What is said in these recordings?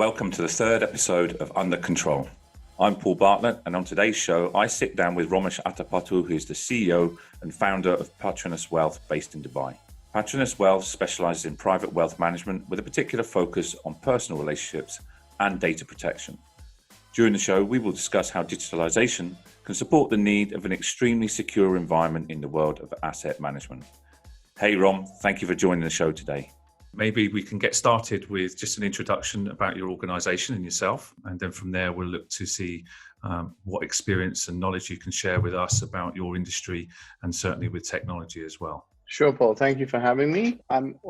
Welcome to the third episode of Under Control. I'm Paul Bartlett, and on today's show, I sit down with Romesh Athapattu, who's the CEO and founder of Patronus Wealth based in Dubai. Patronus Wealth specializes in private wealth management with a particular focus on personal relationships and data protection. During the show, we will discuss how digitalization can support the need of an extremely secure environment in the world of asset management. Hey Rom, thank you for joining the show today. Maybe we can get started with just an introduction about your organization and yourself. And then from there, we'll look to see what experience and knowledge you can share with us about your industry and certainly with technology as well. Sure, Paul. Thank you for having me.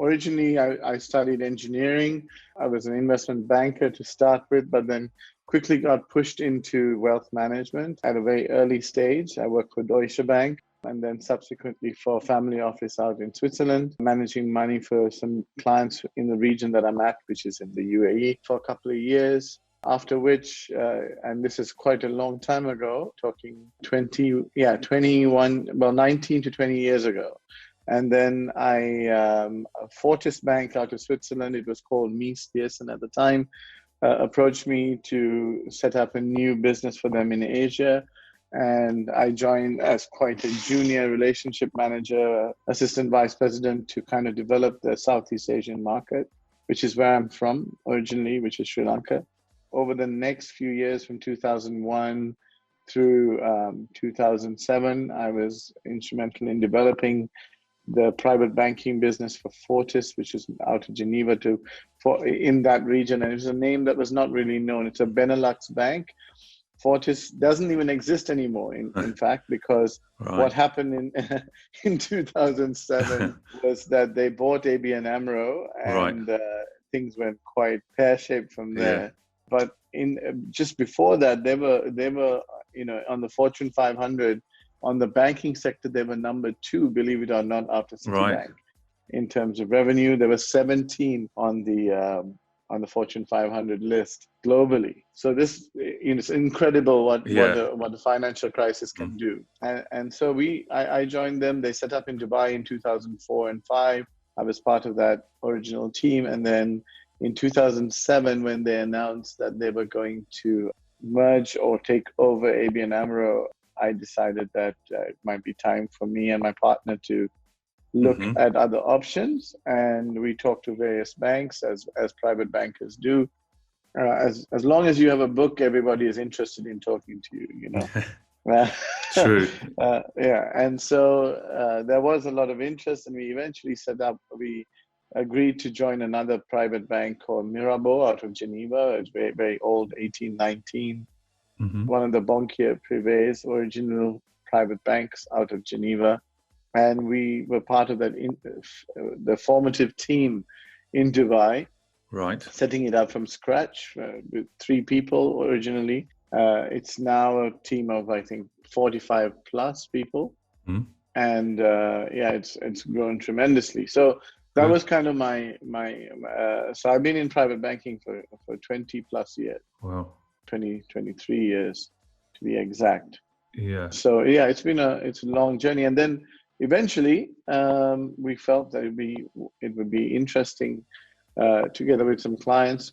Originally, I studied engineering. I was an investment banker to start with, but then quickly got pushed into wealth management at a very early stage. I worked for Deutsche Bank, and then subsequently for a family office out in Switzerland, managing money for some clients in the region that I'm at, which is in the UAE, for a couple of years. After which, and this is quite a long time ago, talking 19 to 20 years ago. And then Fortis Bank out of Switzerland, it was called Mies Pearson at the time, approached me to set up a new business for them in Asia. And I joined as quite a junior relationship manager, assistant vice president to kind of develop the Southeast Asian market, which is where I'm from originally, which is Sri Lanka. Over the next few years, from 2001 through 2007, I was instrumental in developing the private banking business for Fortis, which is out of Geneva in that region. And it was a name that was not really known. It's a Benelux bank. Fortis doesn't even exist anymore, in fact, because What happened in 2007 was that they bought ABN AMRO, and things went quite pear-shaped from there. Yeah. But just before that, they were on the Fortune 500, on the banking sector, they were number 2, believe it or not, after Citibank. In terms of revenue, there were 17 on the Fortune 500 list globally. So this is incredible what the financial crisis can do. And so I joined them. They set up in Dubai in 2004 and 5. I was part of that original team. And then in 2007, when they announced that they were going to merge or take over ABN AMRO, I decided that it might be time for me and my partner to look at other options, and we talked to various banks as private bankers do. As long as you have a book, everybody is interested in talking to you. True. And so there was a lot of interest, and we eventually we agreed to join another private bank called Mirabeau out of Geneva. It's very, very old, 1819. One of the Banquier Privés, original private banks out of Geneva. And we were part of that the formative team in Dubai, setting it up from scratch with 3 people originally. It's now a team of, I think, 45 plus people. And it's grown tremendously. So that was kind of so I've been in private banking for 20 plus years. Wow. 23 years to be exact. Yeah. So it's a long journey. And then eventually, we felt that it would be interesting, together with some clients,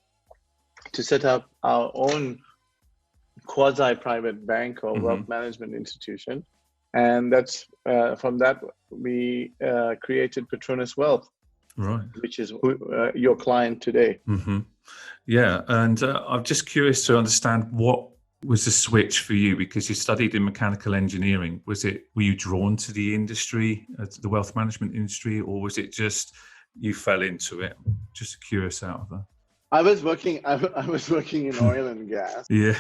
to set up our own quasi-private bank or wealth management institution. And that's from that, we created Patronus Wealth, which is your client today. Yeah, and I'm just curious to understand what was the switch for you, because you studied in mechanical engineering. Were you drawn to the industry, the wealth management industry, or was it just you fell into it? Just curious out of that. I was working in oil and gas. Yeah.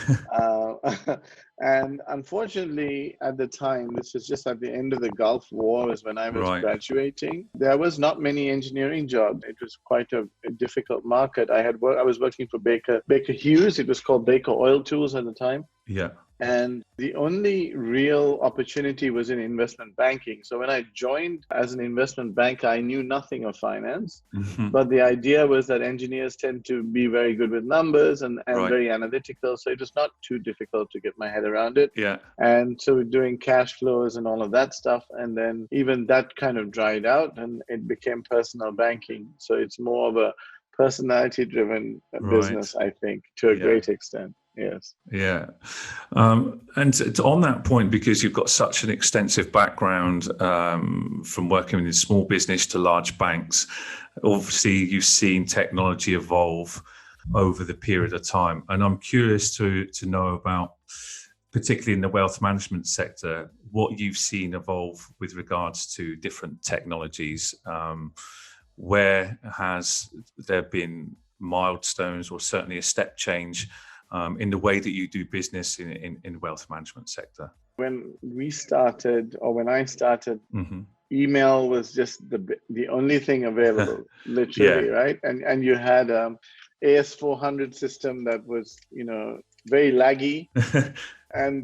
And unfortunately, at the time, this was just at the end of the Gulf War, was when I was graduating. There was not many engineering jobs. It was quite a difficult market. I was working for Baker Hughes. It was called Baker Oil Tools at the time. Yeah. And the only real opportunity was in investment banking. So when I joined as an investment banker, I knew nothing of finance. But the idea was that engineers tend to be very good with numbers and very analytical. So it was not too difficult to get my head around it. Yeah. And so doing cash flows and all of that stuff. And then even that kind of dried out and it became personal banking. So it's more of a personality-driven Right. business, I think, to a Yeah. great extent. Yes. Yeah. On that point, because you've got such an extensive background from working in small business to large banks, obviously you've seen technology evolve over the period of time. And I'm curious to know about, particularly in the wealth management sector, what you've seen evolve with regards to different technologies. Where has there been milestones or certainly a step change in the way that you do business in the wealth management sector? When we started, or when I started, Mm-hmm. email was just the only thing available, literally, Yeah. right? And you had AS400 system that was, very laggy. And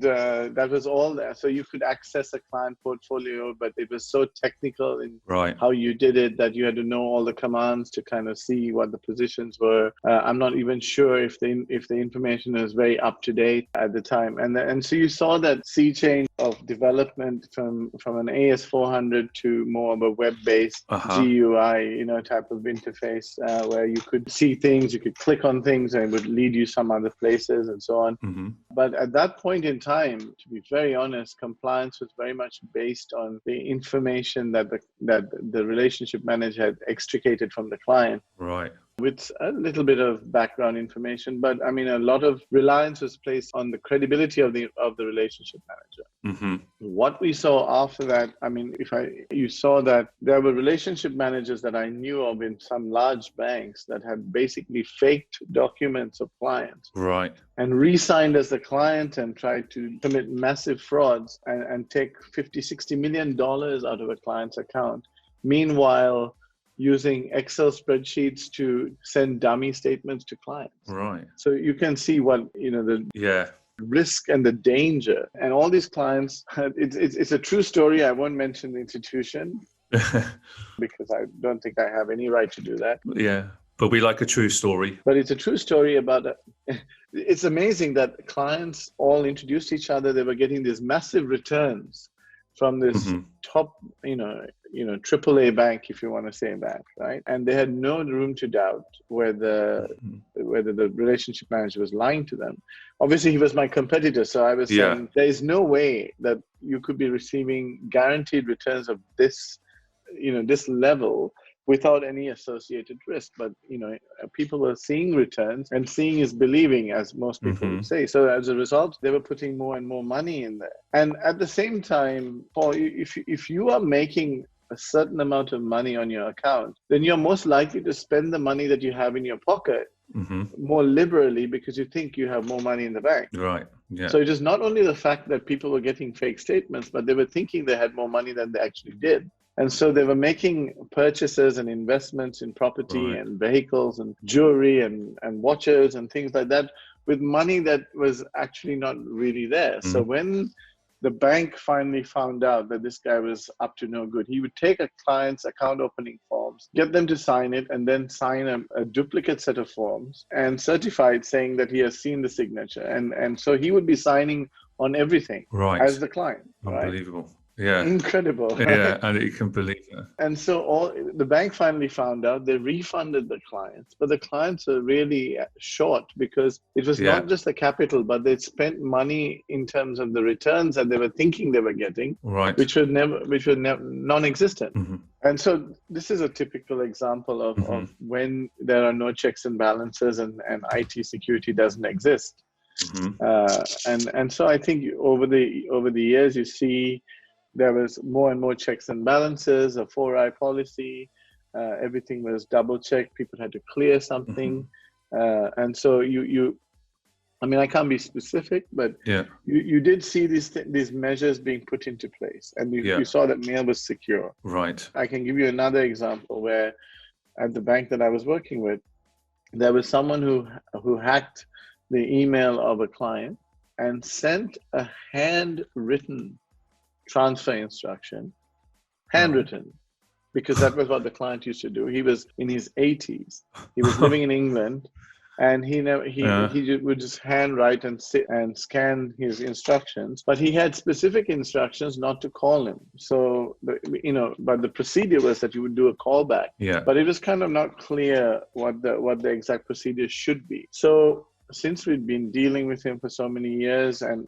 that was all there. So you could access a client portfolio, but it was so technical in Right. how you did it that you had to know all the commands to kind of see what the positions were. I'm not even sure if the information is very up to date at the time. And so you saw that sea change of development from an AS400 to more of a web-based GUI, type of interface where you could see things, you could click on things, and it would lead you some other places and so on. Mm-hmm. But at that point in time, to be very honest, compliance was very much based on the information that the relationship manager had extricated from the client. Right. With a little bit of background information, but I mean, a lot of reliance was placed on the credibility of the relationship manager. Mm-hmm. What we saw after that, I mean, you saw that there were relationship managers that I knew of in some large banks that had basically faked documents of clients. Right. And re-signed as the client and tried to commit massive frauds and take $50-60 million out of a client's account. Meanwhile, using Excel spreadsheets to send dummy statements to clients. Right. So you can see what, the risk and the danger. And all these clients, it's a true story. I won't mention the institution because I don't think I have any right to do that. Yeah. But we like a true story. But it's a true story about it's amazing that clients all introduced each other. They were getting these massive returns from this top, AAA bank, if you want to say bank, right? And they had no room to doubt whether the relationship manager was lying to them. Obviously, he was my competitor, so I was saying there is no way that you could be receiving guaranteed returns of this, this level without any associated risk. But, people were seeing returns, and seeing is believing, as most people would say. So as a result, they were putting more and more money in there. And at the same time, Paul, if you are making a certain amount of money on your account, then you're most likely to spend the money that you have in your pocket more liberally because you think you have more money in the bank. Right. Yeah. So it is not only the fact that people were getting fake statements, but they were thinking they had more money than they actually did. And so they were making purchases and investments in property and vehicles and jewelry and watches and things like that with money that was actually not really there. So when the bank finally found out that this guy was up to no good, he would take a client's account opening forms, get them to sign it, and then sign a duplicate set of forms and certify it saying that he has seen the signature. And so he would be signing on everything as the client. Unbelievable. Right? Yeah. Incredible. Right? Yeah, and you can believe that. And so the bank finally found out, they refunded the clients, but the clients were really short because it was not just the capital, but they'd spent money in terms of the returns that they were thinking they were getting, which were non-existent. And so this is a typical example of when there are no checks and balances and IT security doesn't exist. And so I think over the years, you see there was more and more checks and balances, a 4i policy, everything was double checked, people had to clear something. And so I mean, I can't be specific, but you did see these measures being put into place, and you saw that mail was secure. Right. I can give you another example where at the bank that I was working with, there was someone who hacked the email of a client and sent a handwritten transfer instruction, handwritten, because that was what the client used to do. He was in his 80s. He was living in England, And he would just handwrite and sit and scan his instructions, but he had specific instructions not to call him. So but the procedure was that you would do a callback. Yeah. But it was kind of not clear what the exact procedure should be. So since we'd been dealing with him for so many years, and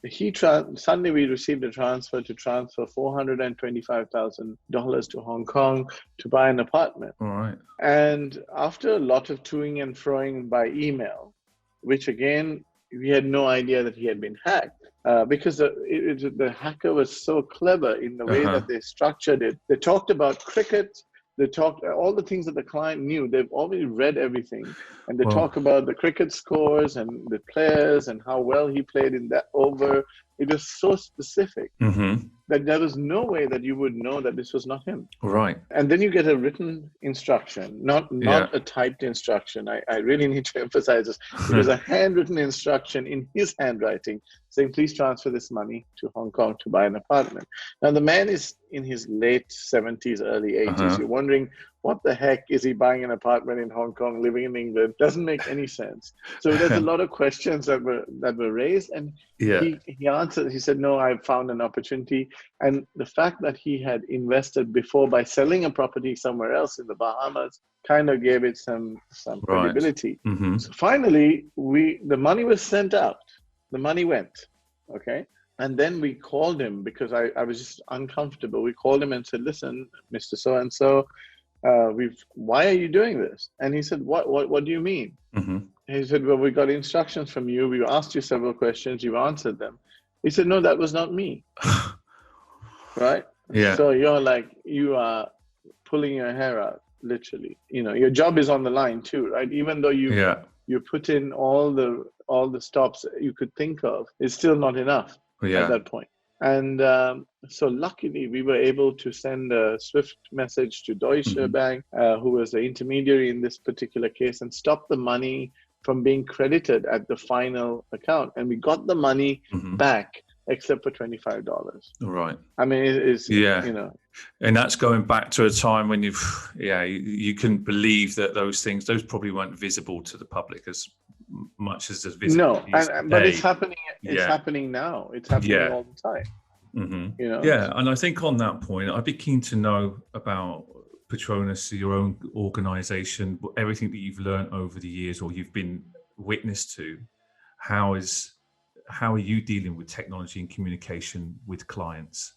suddenly we received a transfer $425,000 to Hong Kong to buy an apartment. All right. And after a lot of toing and froing by email, which again, we had no idea that he had been hacked, because the hacker was so clever in the way that they structured it. They talked about cricket. They talked all the things that the client knew. They've already read everything, and they talk about the cricket scores and the players and how well he played in that over. It was so specific that there was no way that you would know that this was not him. Right. And then you get a written instruction, not a typed instruction. I really need to emphasize this. It was a handwritten instruction in his handwriting saying, please transfer this money to Hong Kong to buy an apartment. Now, the man is in his late 70s, early 80s. You're wondering, what the heck is he buying an apartment in Hong Kong, living in England? Doesn't make any sense. So there's a lot of questions that were raised, and he answered. He said, no, I found an opportunity. And the fact that he had invested before by selling a property somewhere else in the Bahamas kind of gave it some credibility. So finally, the money was sent out. The money went, okay? And then we called him because I was just uncomfortable. We called him and said, listen, Mr. So-and-so, why are you doing this? And he said, what do you mean? He said, well, we got instructions from you. We asked you several questions. You answered them. He said, no, that was not me. Right? Yeah. So you are pulling your hair out, literally. Your job is on the line too, right? Even though you put in all the stops you could think of, it's still not enough at that point. And so luckily, we were able to send a swift message to Deutsche Bank, who was the intermediary in this particular case, and stop the money from being credited at the final account. And we got the money back, except for $25. Right. I mean, it's and that's going back to a time when you couldn't believe that those probably weren't visible to the public as much as visible. No, but it's happening. It's happening now. It's happening all the time. Yeah, and I think on that point, I'd be keen to know about Petronas, your own organization, everything that you've learned over the years or you've been witness to. How are you dealing with technology and communication with clients?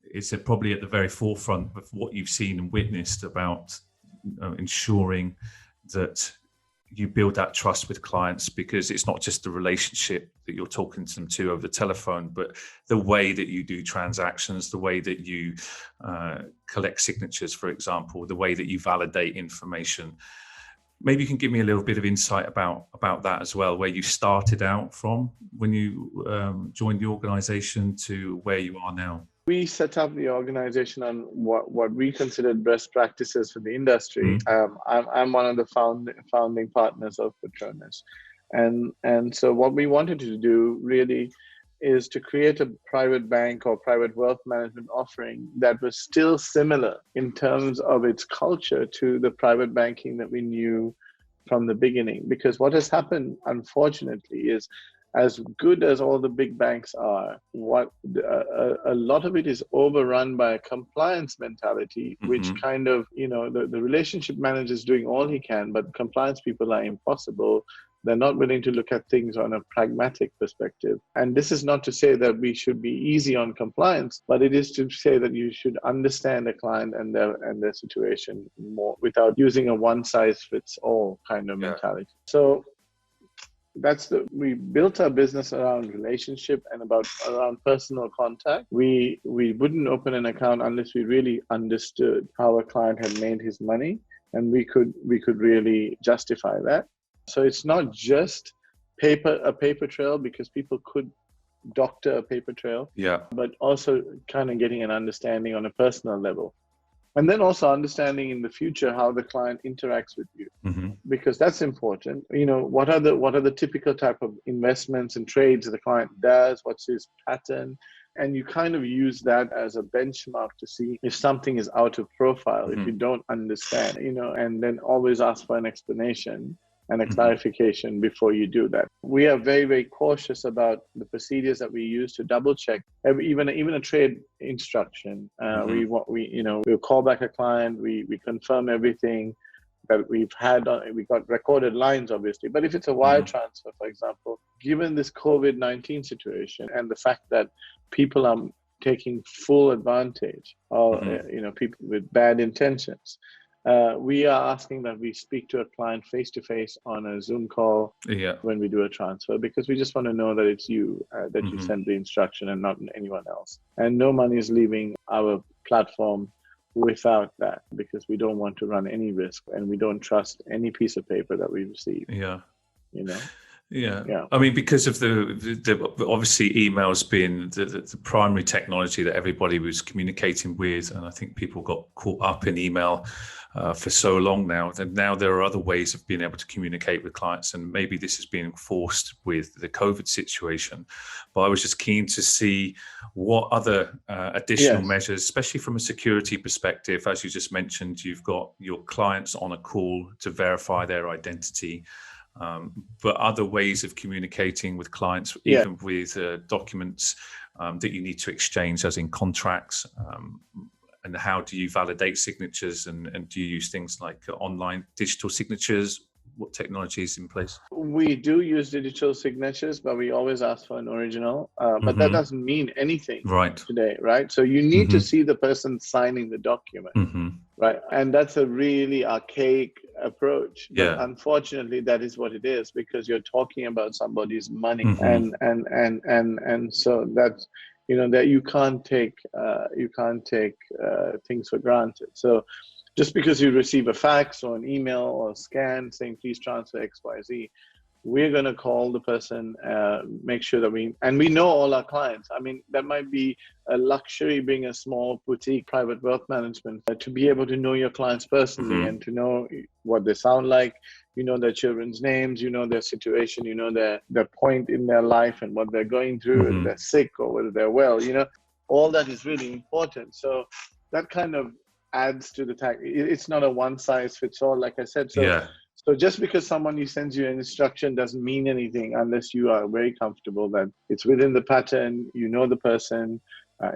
It's probably at the very forefront of what you've seen and witnessed about ensuring that you build that trust with clients, because it's not just the relationship that you're talking to them over the telephone, but the way that you do transactions, the way that you collect signatures, for example, the way that you validate information. Maybe you can give me a little bit of insight about that as well, where you started out from when you joined the organization to where you are now. We set up the organization on what we considered best practices for the industry. I'm one of the founding partners of Petronas. And so what we wanted to do really is to create a private bank or private wealth management offering that was still similar in terms of its culture to the private banking that we knew from the beginning. Because what has happened, unfortunately, is as good as all the big banks are, a lot of it is overrun by a compliance mentality, which kind of, the relationship manager is doing all he can, but compliance people are impossible. They're not willing to look at things on a pragmatic perspective. And this is not to say that we should be easy on compliance, but it is to say that you should understand the client and their situation more without using a one-size-fits-all kind of mentality. So we built our business around relationship and around personal contact. We wouldn't open an account unless we really understood how a client had made his money, and we could really justify that. So it's not just a paper trail, because people could doctor a paper trail, but also kind of getting an understanding on a personal level. And then also understanding in the future how the client interacts with you, because that's important. What are the typical type of investments and trades the client does? What's his pattern? And you kind of use that as a benchmark to see if something is out of profile, if you don't understand, and then always ask for an explanation. and a clarification before you do that. We are very, very cautious about the procedures that we use to double check even a trade instruction. We'll call back a client, we confirm everything that we got recorded lines, obviously. But if it's a wire transfer, for example, given this COVID-19 situation and the fact that people are taking full advantage of people with bad intentions, we are asking that we speak to a client face-to-face on a Zoom call when we do a transfer, because we just want to know that it's you, that you sent the instruction and not anyone else. And no money is leaving our platform without that, because we don't want to run any risk and we don't trust any piece of paper that we receive. I mean, because of the obviously emails being the primary technology that everybody was communicating with, and I think people got caught up in email for so long now, and now there are other ways of being able to communicate with clients, and maybe this is being forced with the COVID situation. But I was just keen to see what other additional measures, especially from a security perspective. As you just mentioned, you've got your clients on a call to verify their identity. But other ways of communicating with clients, even with documents that you need to exchange, as in contracts, and how do you validate signatures, and do you use things like online digital signatures? What technology is in place? We do use digital signatures, but we always ask for an original. But that doesn't mean anything today, right? So you need to see the person signing the document, right? And that's a really archaic approach. But unfortunately, that is what it is, because you're talking about somebody's money, and so that's that you can't take things for granted. So just because you receive a fax or an email or a scan saying please transfer XYZ, we're going to call the person, make sure that we know all our clients. I mean, that might be a luxury being a small boutique private wealth management, to be able to know your clients personally and to know what they sound like, their children's names, their situation, their point in their life and what they're going through, and they're sick or whether they're well, all that is really important. So that kind of adds to the tag. It's not a one size fits all, like I said. So just because somebody sends you an instruction doesn't mean anything unless you are very comfortable that it's within the pattern, the person,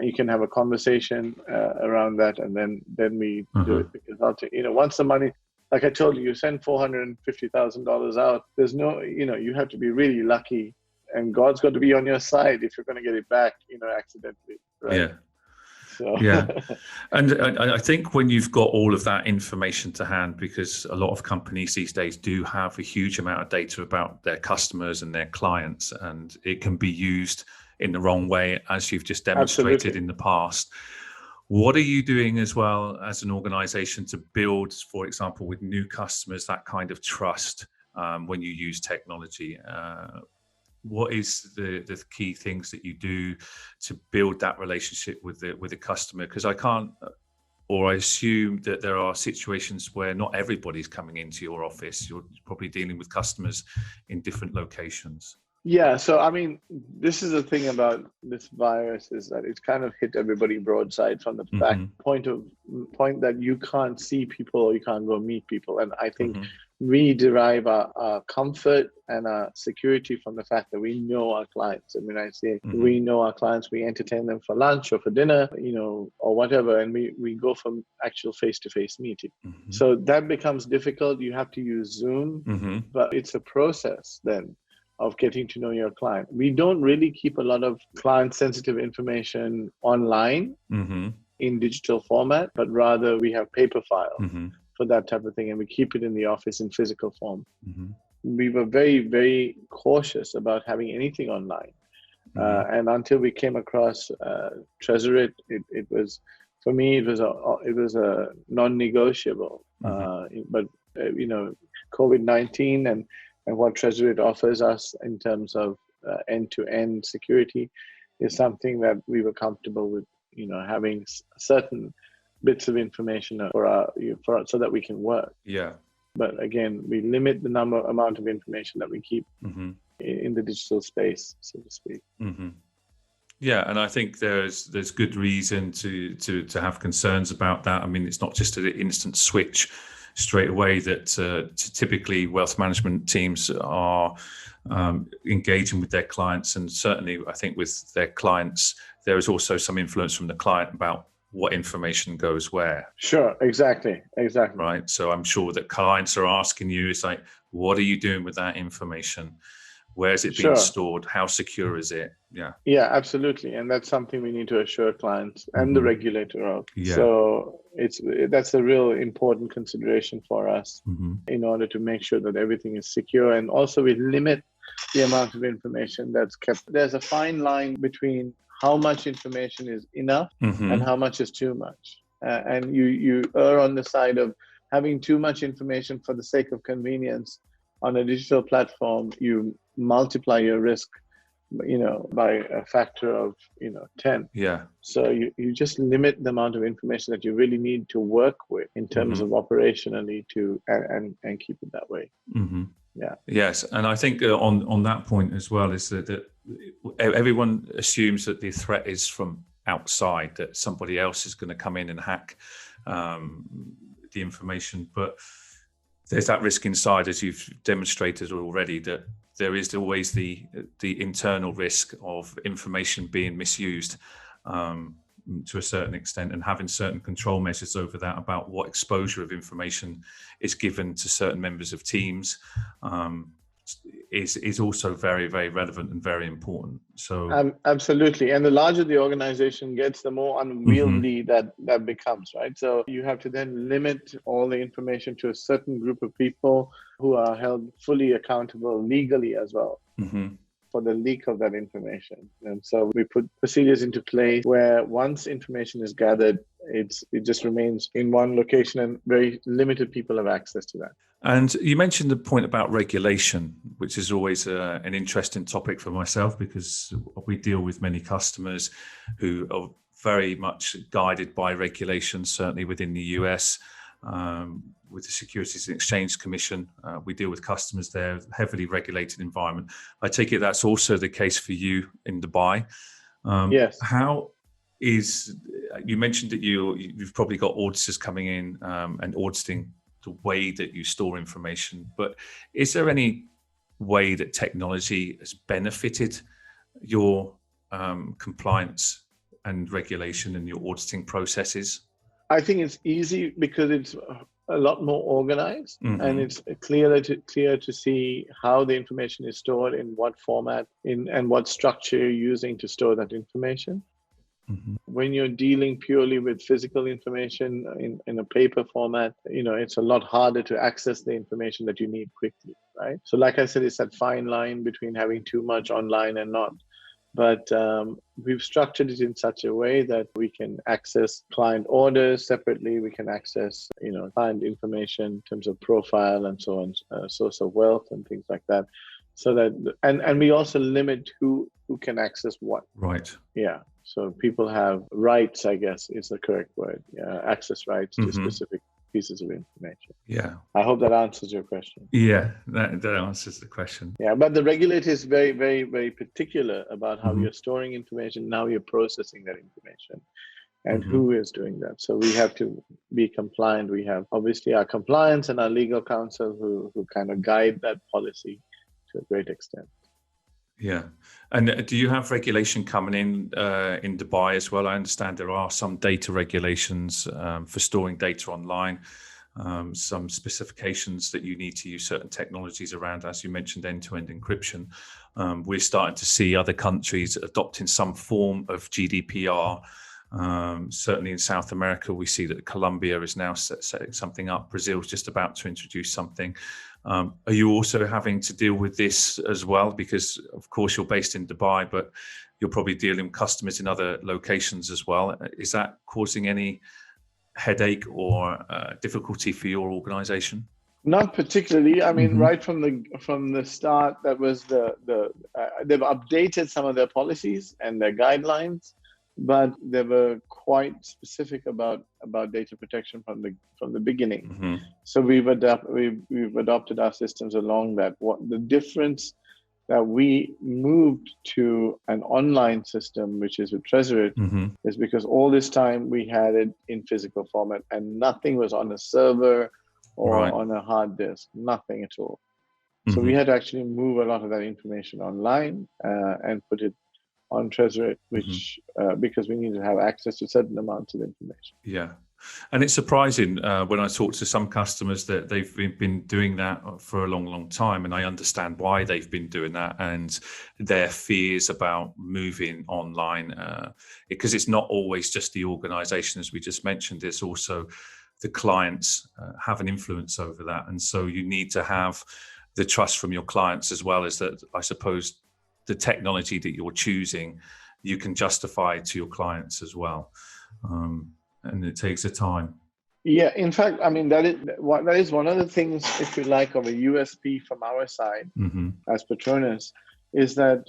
you can have a conversation around that, and then we do it. Because once the money, like I told you, you send $450,000 out, there's no, you have to be really lucky, and God's got to be on your side if you're going to get it back, accidentally, right? And I think when you've got all of that information to hand, because a lot of companies these days do have a huge amount of data about their customers and their clients, and it can be used in the wrong way, as you've just demonstrated in the past. What are you doing as well as an organization to build, for example, with new customers, that kind of trust when you use technology? What is the key things that you do to build that relationship with the customer? Because I assume that there are situations where not everybody's coming into your office. You're probably dealing with customers in different locations. Yeah, so I mean, this is the thing about this virus, is that it's kind of hit everybody broadside from the back point that you can't see people or you can't go meet people. And I think we derive our comfort and our security from the fact that we know our clients. I mean, I say we know our clients, we entertain them for lunch or for dinner, or whatever, and we go from actual face-to-face meeting. So that becomes difficult. You have to use Zoom, but it's a process then of getting to know your client. We don't really keep a lot of client-sensitive information online in digital format, but rather we have paper files for that type of thing, and we keep it in the office in physical form. We were very, very cautious about having anything online. And until we came across Tresorit, it was, for me, it was a non-negotiable. But COVID-19 and what Tresorit offers us in terms of end-to-end security is something that we were comfortable with, having certain bits of information so that we can work. But again, we limit the amount of information that we keep in the digital space, so to speak. Yeah, and I think there's good reason to have concerns about that. I mean, it's not just an instant switch straight away that typically wealth management teams are engaging with their clients, and certainly I think with their clients, there is also some influence from the client about what information goes where. Sure, exactly. Right. So I'm sure that clients are asking you, it's like, what are you doing with that information? Where is it being stored? How secure is it? Yeah, absolutely. And that's something we need to assure clients and the regulator of. Yeah. So that's a real important consideration for us in order to make sure that everything is secure. And also we limit the amount of information that's kept. There's a fine line between how much information is enough and how much is too much. And you err on the side of having too much information for the sake of convenience. On a digital platform, you multiply your risk, by a factor of, 10. Yeah. So you just limit the amount of information that you really need to work with in terms of operationally and keep it that way. Yeah. Yes. And I think on that point as well is that everyone assumes that the threat is from outside, that somebody else is going to come in and hack the information. But there's that risk inside, as you've demonstrated already, that there is always the internal risk of information being misused to a certain extent, and having certain control measures over that about what exposure of information is given to certain members of teams is also very, very relevant and very important. So absolutely. And the larger the organization gets, the more unwieldy that becomes, right? So you have to then limit all the information to a certain group of people who are held fully accountable legally as well for the leak of that information. And so we put procedures into place where once information is gathered, it just remains in one location and very limited people have access to that. And you mentioned the point about regulation, which is always an interesting topic for myself, because we deal with many customers who are very much guided by regulation, certainly within the US. With the Securities and Exchange Commission, we deal with customers there, heavily regulated environment. I take it that's also the case for you in Dubai. Yes. How is, you mentioned that you've probably got auditors coming in and auditing the way that you store information, but is there any way that technology has benefited your compliance and regulation and your auditing processes? I think it's easy because it's a lot more organized and it's clear to see how the information is stored, in what format, and what structure you're using to store that information. When you're dealing purely with physical information in a paper format, it's a lot harder to access the information that you need quickly, right? So like I said, it's that fine line between having too much online and not. But we've structured it in such a way that we can access client orders separately. We can access, client information in terms of profile and so on, source of wealth and things like that. So that, and we also limit who can access what. Right. Yeah. So people have rights, I guess is the correct word. Yeah, access rights to specific pieces of information. Yeah. I hope that answers your question. Yeah, that answers the question. Yeah, but the regulator is very, very, very particular about how you're storing information, how you're processing that information, and who is doing that. So we have to be compliant. We have obviously our compliance and our legal counsel who kind of guide that policy to a great extent. Yeah. And do you have regulation coming in Dubai as well? I understand there are some data regulations for storing data online, some specifications that you need to use certain technologies around, as you mentioned, end-to-end encryption. We're starting to see other countries adopting some form of GDPR. Certainly in South America, we see that Colombia is now setting something up. Brazil's just about to introduce something. Are you also having to deal with this as well? Because of course you're based in Dubai, but you're probably dealing with customers in other locations as well. Is that causing any headache or difficulty for your organization? Not particularly. I mean, right from the start, that was they've updated some of their policies and their guidelines, but they were quite specific about data protection from the beginning. So we've adopted our systems along that. What the difference that we moved to an online system, which is with Tresorit, is because all this time we had it in physical format and nothing was on a server or Right. on a hard disk, nothing at all. So we Mhm. had to actually move a lot of that information online and put it on Treasury, Mhm. which because we need to have access to certain amounts of information. Yeah. And it's surprising when I talk to some customers that they've been doing that for a long, long time. And I understand why they've been doing that and their fears about moving online, because it's not always just the organization, as we just mentioned, there's also the clients have an influence over that. And so you need to have the trust from your clients as well as that, I suppose, the technology that you're choosing, you can justify to your clients as well. And it takes a time. Yeah, in fact, I mean that is one of the things, if you like, of a USP from our side Mm-hmm. as Patronus, is that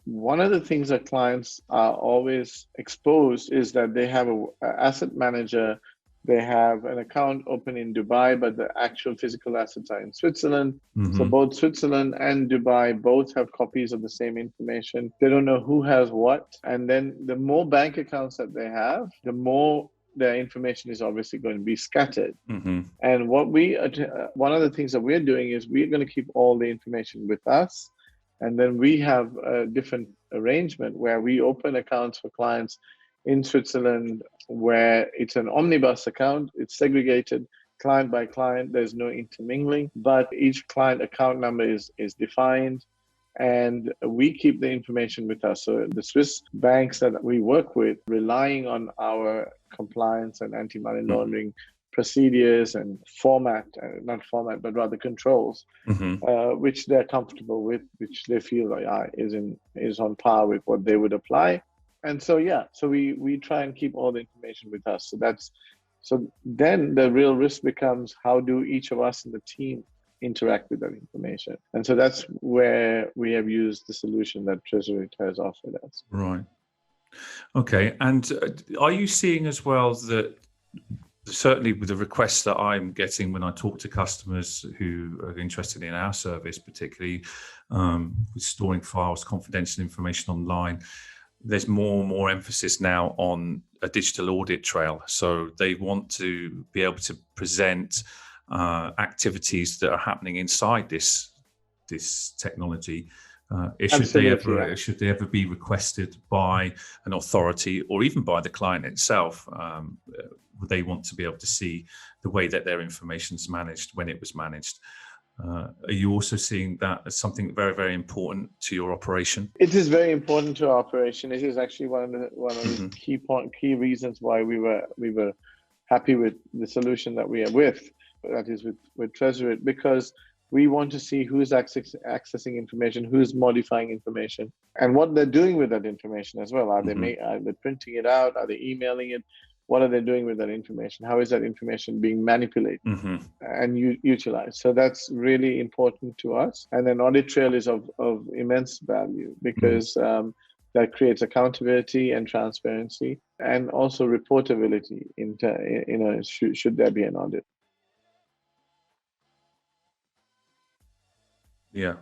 one of the things that clients are always exposed is that they have a asset manager, they have an account open in Dubai, but the actual physical assets are in Switzerland. So Mm-hmm. both Switzerland and Dubai both have copies of the same information. They don't know who has what. And then the more bank accounts that they have, the more their information is obviously going to be scattered. Mm-hmm. And one of the things that we're doing is we're going to keep all the information with us. And then we have a different arrangement where we open accounts for clients in Switzerland where it's an omnibus account, it's segregated client by client, there's no intermingling, but each client account number is defined and we keep the information with us. So the Swiss banks that we work with, relying on our compliance and anti-money laundering procedures and not format, but rather controls, Mm-hmm. which they're comfortable with, which they feel like is on par with what they would apply. And so so we try and keep all the information with us. So then the real risk becomes, how do each of us in the team interact with that information? And so that's where we have used the solution that Treasury has offered us. Right. Okay. And are you seeing as well that certainly with the requests that I'm getting when I talk to customers who are interested in our service, particularly with storing files, confidential information online, there's more and more emphasis now on a digital audit trail. So they want to be able to present activities that are happening inside this technology. Should they ever be requested by an authority or even by the client itself? Would they want to be able to see the way that their information is managed when it was managed? Are you also seeing that as something very, very important to your operation? It is very important to our operation. It is actually one of the key reasons why we were happy with the solution that we are with, that is with Treasury, because we want to see who's accessing information, who's modifying information, and what they're doing with that information as well. Are they printing it out? Are they emailing it? What are they doing with that information? How is that information being manipulated and utilized? So that's really important to us. And an audit trail is of immense value because that creates accountability and transparency, and also reportability should there be an audit. Yeah.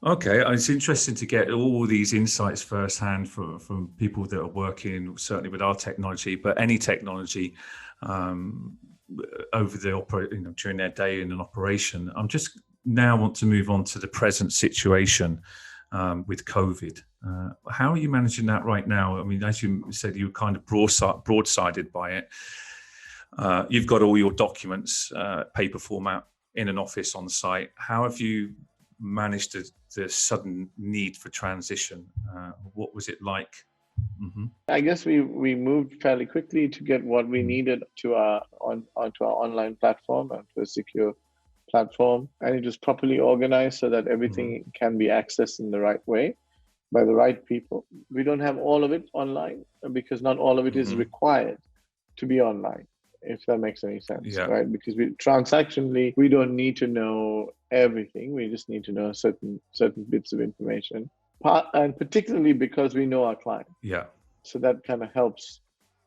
Okay, it's interesting to get all these insights firsthand from people that are working certainly with our technology, but any technology over the during their day in an operation. I'm just now want to move on to the present situation with COVID. How are you managing that right now? I mean, as you said, you were kind of broadsided by it. You've got all your documents, paper format, in an office on site. How have you managed the sudden need for transition? What was it like? I guess we moved fairly quickly to get what we needed onto our online platform, onto a secure platform, and it was properly organized so that everything can be accessed in the right way by the right people. We don't have all of it online because not all of it is required to be online, if that makes any sense, right? Because transactionally, we don't need to know everything. We just need to know certain bits of information, and particularly because we know our client. Yeah. So that kind of helps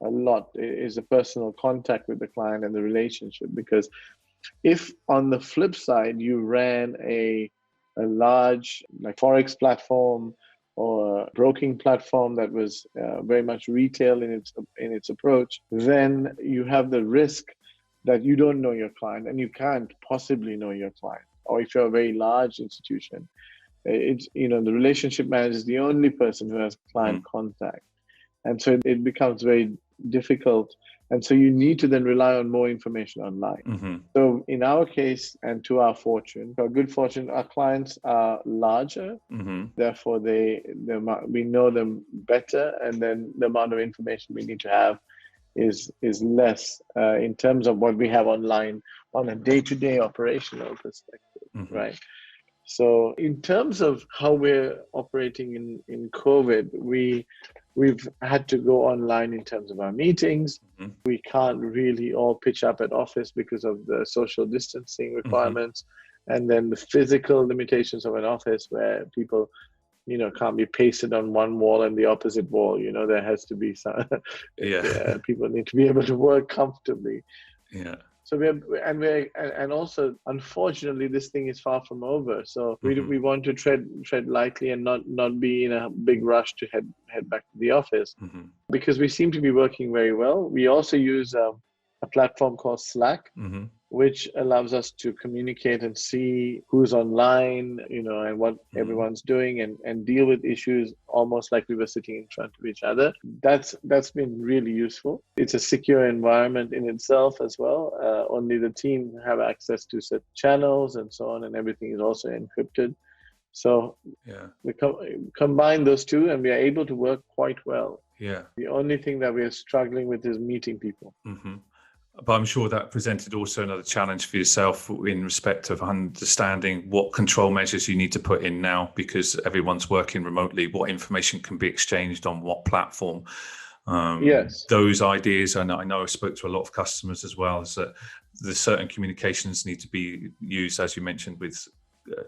a lot, is a personal contact with the client and the relationship. Because if on the flip side, you ran a large like Forex platform or a broking platform that was very much retail in its approach, then you have the risk that you don't know your client and you can't possibly know your client. Or if you're a very large institution, it's, the relationship manager is the only person who has client contact. And so it becomes very difficult. And so you need to then rely on more information online. So in our case, and to our good fortune, our clients are larger. Therefore, we know them better. And then the amount of information we need to have is less in terms of what we have online on a day-to-day operational perspective, right? So in terms of how we're operating in COVID, we've had to go online in terms of our meetings. We can't really all pitch up at office because of the social distancing requirements, and then the physical limitations of an office where people, can't be pasted on one wall and the opposite wall. There has to be some. People need to be able to work comfortably. So and also, unfortunately, this thing is far from over. So we want to tread lightly and not be in a big rush to head back to the office, because we seem to be working very well. We also use a platform called Slack, which allows us to communicate and see who's online, and what everyone's doing, and deal with issues almost like we were sitting in front of each other. That's been really useful. It's a secure environment in itself as well. Only the team have access to set channels and so on, and everything is also encrypted. So we combine those two, and we are able to work quite well. The only thing that we are struggling with is meeting people. But I'm sure that presented also another challenge for yourself in respect of understanding what control measures you need to put in now, because everyone's working remotely. What information can be exchanged on what platform? Those ideas, and I know I spoke to a lot of customers as well, is that there's certain communications need to be used, as you mentioned, with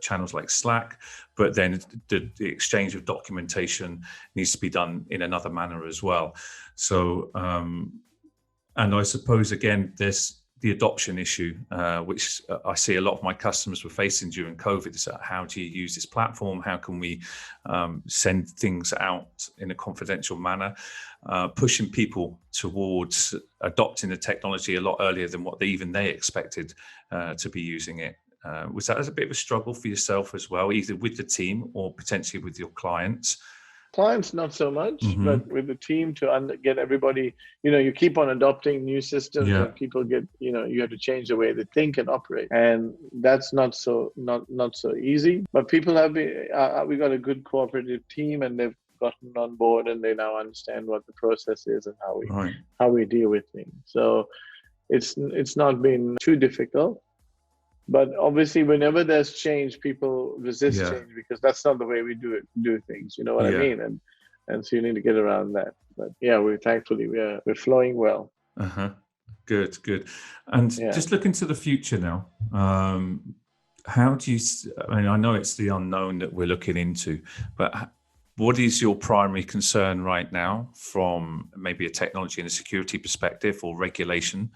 channels like Slack, but then the exchange of documentation needs to be done in another manner as well. So, and I suppose, again, there's the adoption issue, which I see a lot of my customers were facing during COVID. Is how do you use this platform? How can we send things out in a confidential manner? Pushing people towards adopting the technology a lot earlier than what they expected to be using it. Was that as a bit of a struggle for yourself as well, either with the team or potentially with your clients? Clients, not so much, but with the team to get everybody, you keep on adopting new systems and people get, you have to change the way they think and operate. And that's not so easy, but people have been, we got a good cooperative team, and they've gotten on board, and they now understand what the process is and how we deal with things. So it's not been too difficult. But obviously, whenever there's change, people resist change, because that's not the way we do things. You know what I mean? And so you need to get around that. But we're flowing well. Good. And just looking to the future now, how do you? I know it's the unknown that we're looking into, but what is your primary concern right now from maybe a technology and a security perspective or regulation?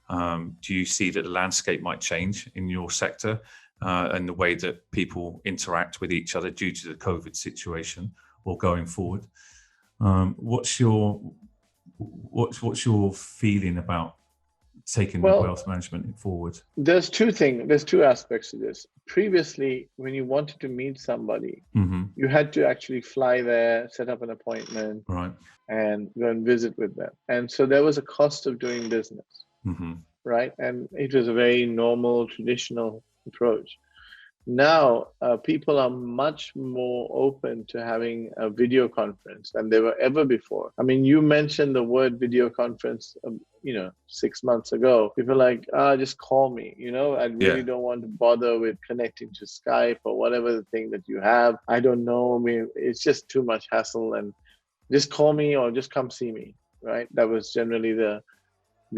Do you see that the landscape might change in your sector and the way that people interact with each other due to the COVID situation or going forward? What's your feeling about taking the wealth management forward? There's two aspects to this. Previously, when you wanted to meet somebody, you had to actually fly there, set up an appointment, and go and visit with them. And so there was a cost of doing business, right? And it was a very normal, traditional approach. Now, people are much more open to having a video conference than they were ever before. I mean, you mentioned the word video conference, 6 months ago. People are like, just call me. I really don't want to bother with connecting to Skype or whatever the thing that you have. I don't know. I mean, it's just too much hassle, and just call me or just come see me, right? That was generally the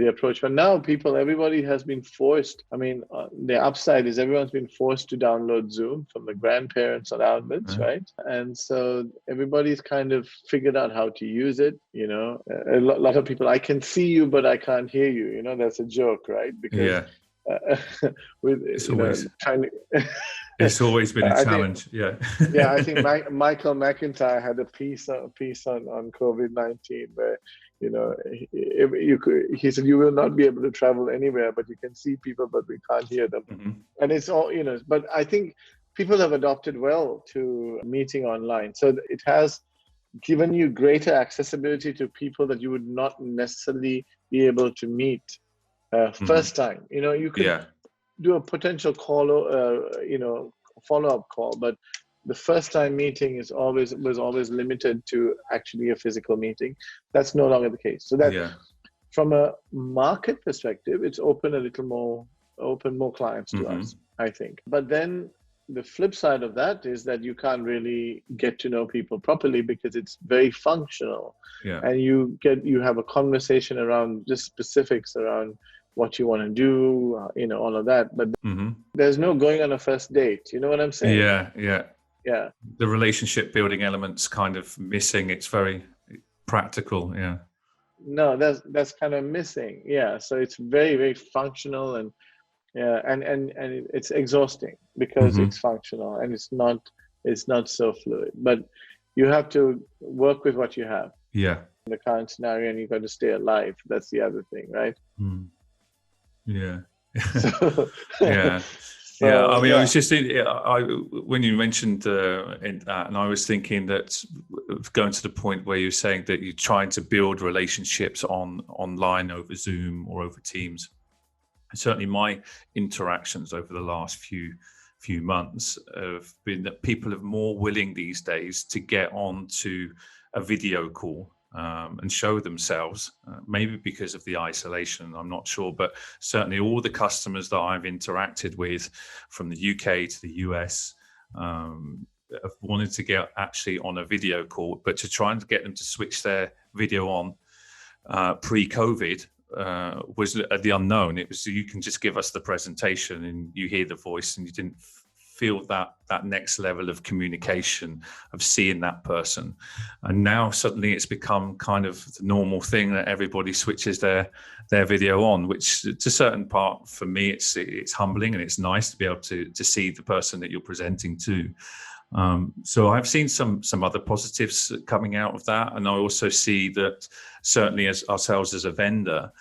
approach. But now everybody has been forced. I mean, the upside is everyone's been forced to download Zoom from the grandparents on outwards, right? And so everybody's kind of figured out how to use it. A lot of people, I can see you, but I can't hear you. That's a joke, right? Because with trying to It's always been a I challenge. think, Yeah. yeah, I think Michael McIntyre had a piece on COVID-19 where, he said, you will not be able to travel anywhere, but you can see people, but we can't hear them. Mhm. And it's all, but I think people have adopted well to meeting online. So it has given you greater accessibility to people that you would not necessarily be able to meet first time. You could Yeah. do a potential follow-up call, but the first time meeting was always limited to actually a physical meeting. That's no longer the case. So that Yeah. from a market perspective, it's opened more clients to us, I think. But then the flip side of that is that you can't really get to know people properly because it's very functional. Yeah. And you have a conversation around just specifics around what you want to do, all of that. But there's no going on a first date. You know what I'm saying? Yeah. Yeah. Yeah. The relationship building elements kind of missing. It's very practical. Yeah. No, that's kind of missing. Yeah. So it's very, very functional and it's exhausting because it's functional and it's not so fluid. But you have to work with what you have. Yeah. In the current scenario, and you got to stay alive. That's the other thing, right? Yeah. So, Yeah. so, yeah. I mean, I was just when you mentioned that, and I was thinking that going to the point where you're saying that you're trying to build relationships online over Zoom or over Teams. Certainly, my interactions over the last few months have been that people are more willing these days to get onto a video call and show themselves, maybe because of the isolation, I'm not sure, but certainly all the customers that I've interacted with from the UK to the US have wanted to get actually on a video call, but to try and get them to switch their video on pre-COVID was the unknown. It was, you can just give us the presentation and you hear the voice and you didn't feel that next level of communication of seeing that person. And now suddenly it's become kind of the normal thing that everybody switches their video on, which to a certain part for me it's humbling and it's nice to be able to see the person that you're presenting to. So I've seen some other positives coming out of that, and I also see that certainly as ourselves as a vendor,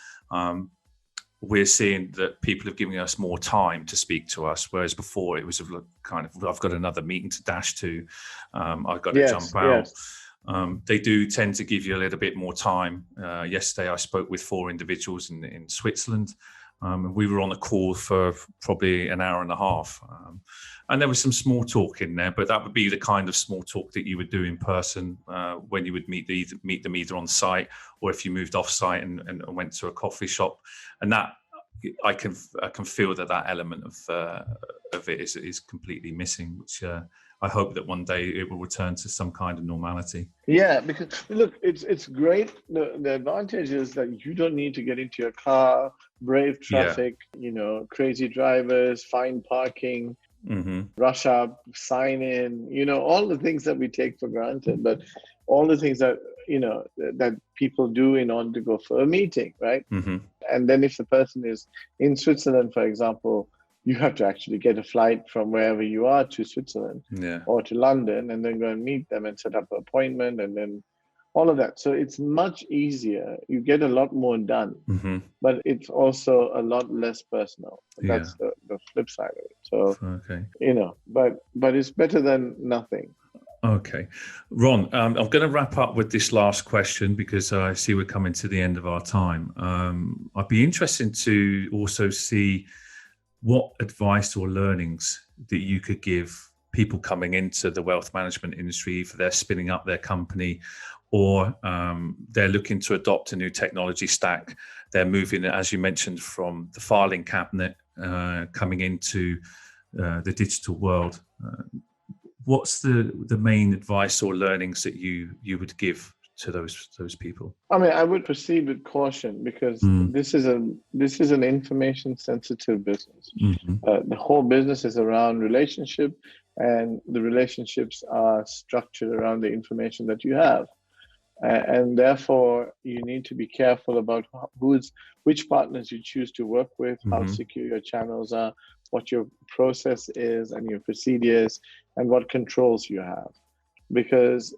we're seeing that people have given us more time to speak to us, whereas before it was kind of, I've got another meeting to dash to, I've got to jump out. Yes. They do tend to give you a little bit more time. Yesterday I spoke with 4 individuals in Switzerland. And we were on a call for probably an hour and a half. And there was some small talk in there, but that would be the kind of small talk that you would do in person when you would meet them either on site or if you moved off site and went to a coffee shop. And that I can feel that element of it is completely missing, which I hope that one day it will return to some kind of normality. Yeah, because look, it's great. The advantage is that you don't need to get into your car, brave traffic, crazy drivers, find parking, rush up, sign in, all the things that we take for granted, but all the things that, that people do in order to go for a meeting, right? And then if the person is in Switzerland, for example, you have to actually get a flight from wherever you are to Switzerland or to London and then go and meet them and set up an appointment and then all of that. So it's much easier. You get a lot more done, but it's also a lot less personal. That's the flip side of it. So, but it's better than nothing. Okay. Ron, I'm going to wrap up with this last question because I see we're coming to the end of our time. I'd be interested to also see what advice or learnings that you could give people coming into the wealth management industry, if they're spinning up their company or they're looking to adopt a new technology stack. They're moving, as you mentioned, from the filing cabinet coming into the digital world. What's the main advice or learnings that you would give to those people? I mean, I would proceed with caution because this is an information sensitive business. The whole business is around relationship, and the relationships are structured around the information that you have. And therefore, you need to be careful about which partners you choose to work with, how secure your channels are, what your process is and your procedures, and what controls you have. Because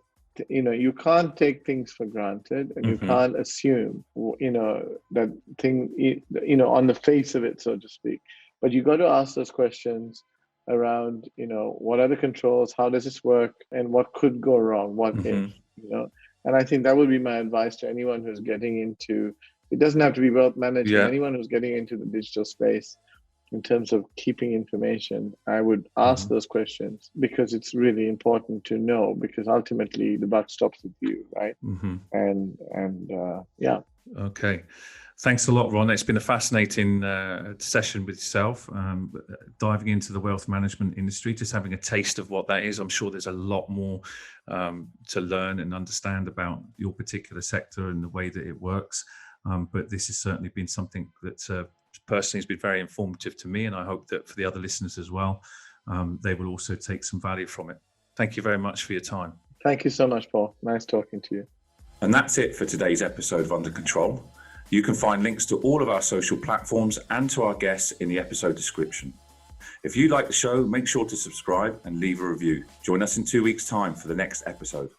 you can't take things for granted, and you can't assume that thing on the face of it, so to speak. But you got to ask those questions around what are the controls, how does this work, and what could go wrong, what if. And I think that would be my advice to anyone who's getting into, it doesn't have to be wealth management, anyone who's getting into the digital space in terms of keeping information. I would ask those questions, because it's really important to know, because ultimately the buck stops with you, right? Yeah. Okay. Thanks a lot, Ron. It's been a fascinating session with yourself, diving into the wealth management industry, just having a taste of what that is. I'm sure there's a lot more to learn and understand about your particular sector and the way that it works. But this has certainly been something that personally has been very informative to me, and I hope that for the other listeners as well, they will also take some value from it. Thank you very much for your time. Thank you so much, Paul. Nice talking to you. And that's it for today's episode of Under Control. You can find links to all of our social platforms and to our guests in the episode description. If you like the show, make sure to subscribe and leave a review. Join us in 2 weeks' time for the next episode.